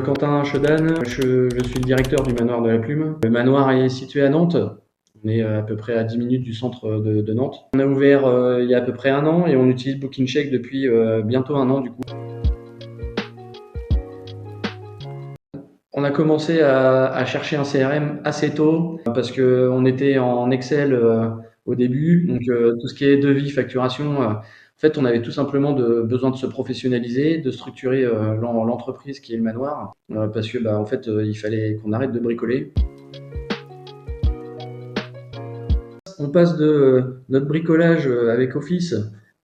Quentin Chedanne, je suis le directeur du manoir de la Plume. Le manoir est situé à Nantes. On est à peu près à 10 minutes du centre de Nantes. On a ouvert il y a à peu près 1 an et on utilise BookingCheck depuis bientôt 1 an du coup. On a commencé à chercher un CRM assez tôt parce qu'on était en Excel au début. Donc tout ce qui est devis, facturation, en fait on avait tout simplement besoin de se professionnaliser, de structurer l'entreprise qui est le manoir parce que en fait il fallait qu'on arrête de bricoler. On passe de notre bricolage avec Office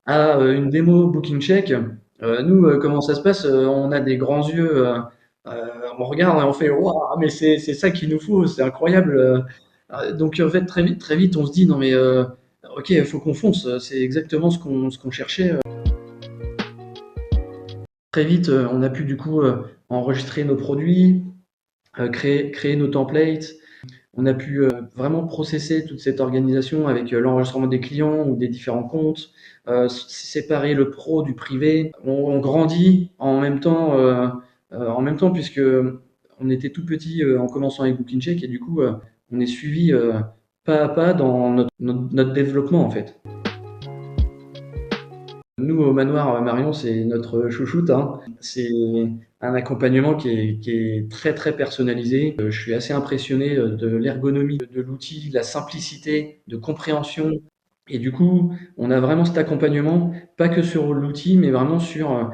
à une démo BookingCheck. Nous, comment ça se passe? On a des grands yeux, on regarde et on fait waouh, mais c'est ça qu'il nous faut, c'est incroyable. Donc en fait, très vite, on se dit non mais ok, il faut qu'on fonce, c'est exactement ce qu'on cherchait. Très vite, on a pu du coup enregistrer nos produits, créer nos templates. On a pu vraiment processer toute cette organisation avec l'enregistrement des clients ou des différents comptes, séparer le pro du privé. On grandit en même temps puisque on était tout petit en commençant avec BookingCheck et du coup on est suivi pas à pas dans notre développement en fait. Nous, au manoir Marion, c'est notre chouchoute, hein. C'est un accompagnement qui est très très personnalisé. Je suis assez impressionné de l'ergonomie de l'outil, de la simplicité de compréhension. Et du coup, on a vraiment cet accompagnement, pas que sur l'outil, mais vraiment sur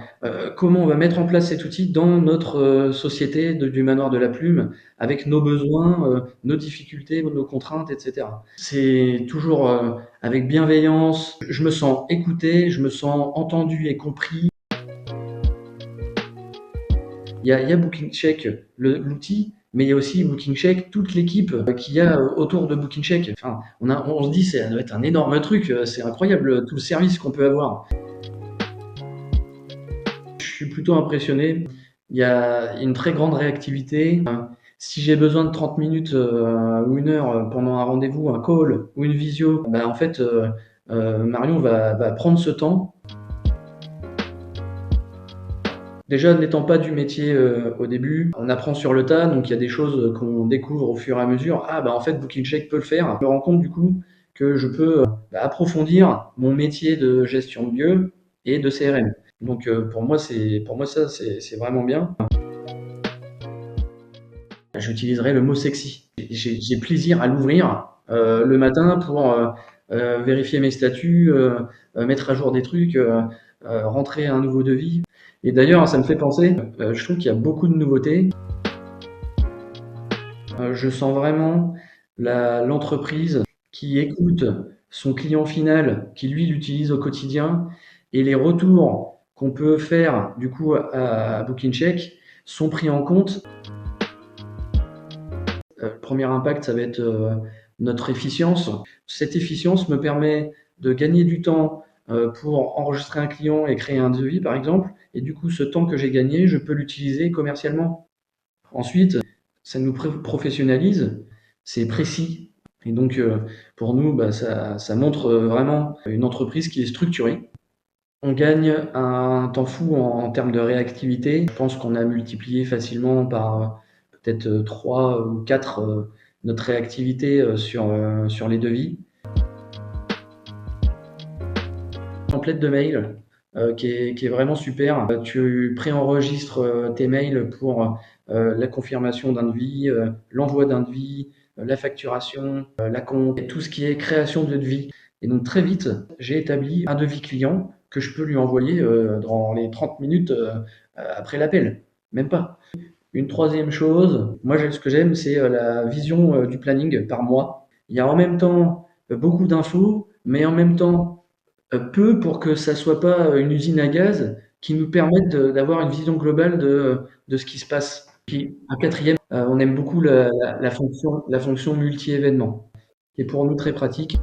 comment on va mettre en place cet outil dans notre société du manoir de la Plume, avec nos besoins, nos difficultés, nos contraintes, etc. C'est toujours avec bienveillance. Je me sens écouté, je me sens entendu et compris. Il y a BookingCheck, l'outil, mais il y a aussi BookingCheck, toute l'équipe qu'il y a autour de BookingCheck. Enfin, on se dit, ça doit être un énorme truc, c'est incroyable tout le service qu'on peut avoir. Je suis plutôt impressionné. Il y a une très grande réactivité. Si j'ai besoin de 30 minutes ou 1 heure pendant un rendez-vous, un call ou une visio, en fait, Marion va prendre ce temps. Déjà, n'étant pas du métier au début, on apprend sur le tas, donc il y a des choses qu'on découvre au fur et à mesure. Ah, en fait, BookingCheck peut le faire. Je me rends compte du coup que je peux approfondir mon métier de gestion de lieu et de CRM. Donc pour moi ça, c'est vraiment bien. J'utiliserai le mot sexy. J'ai plaisir à l'ouvrir le matin pour vérifier mes statuts, mettre à jour des trucs, rentrer un nouveau devis. Et d'ailleurs, ça me fait penser, je trouve qu'il y a beaucoup de nouveautés. Je sens vraiment l'entreprise qui écoute son client final, qui lui l'utilise au quotidien, et les retours qu'on peut faire du coup à BookingCheck sont pris en compte. Le premier impact, ça va être notre efficience. Cette efficience me permet de gagner du temps pour enregistrer un client et créer un devis, par exemple. Et du coup, ce temps que j'ai gagné, je peux l'utiliser commercialement. Ensuite, ça nous professionnalise, c'est précis. Et donc, pour nous, ça montre vraiment une entreprise qui est structurée. On gagne un temps fou en termes de réactivité. Je pense qu'on a multiplié facilement par peut-être 3 ou 4 notre réactivité sur les devis. Template de mail qui est vraiment super. Tu préenregistres tes mails pour la confirmation d'un devis, l'envoi d'un devis, la facturation, la compte, tout ce qui est création de devis. Et donc très vite, j'ai établi un devis client que je peux lui envoyer dans les 30 minutes après l'appel. Même pas. Une troisième chose, moi ce que j'aime, c'est la vision du planning par mois. Il y a en même temps beaucoup d'infos, mais en même temps peu pour que ça soit pas une usine à gaz qui nous permette d'avoir une vision globale de ce qui se passe. Puis un quatrième, on aime beaucoup la fonction multi-événements, qui est pour nous très pratique.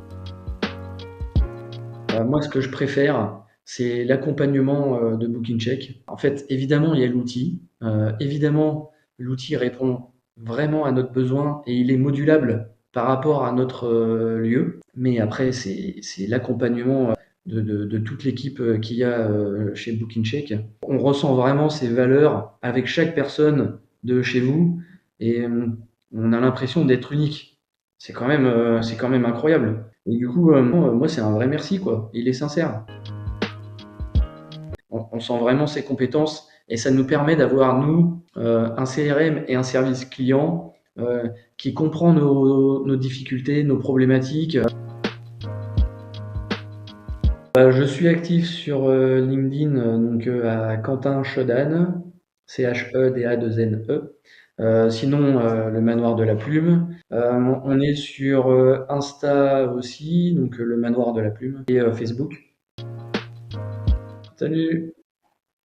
Moi, ce que je préfère, c'est l'accompagnement de BookingCheck. En fait, évidemment, il y a l'outil. Évidemment, l'outil répond vraiment à notre besoin et il est modulable par rapport à notre lieu. Mais après, c'est l'accompagnement de toute l'équipe qu'il y a chez BookingCheck. On ressent vraiment ces valeurs avec chaque personne de chez vous et on a l'impression d'être unique. C'est quand même incroyable. Et du coup, moi, c'est un vrai merci, quoi. Il est sincère. On sent vraiment ses compétences et ça nous permet d'avoir, nous, un CRM et un service client qui comprend nos difficultés, nos problématiques. Je suis actif sur LinkedIn, donc à Quentin Chedanne, Chedane. Sinon, le Manoir de la Plume. On est sur Insta aussi, donc le Manoir de la Plume, et Facebook. Salut!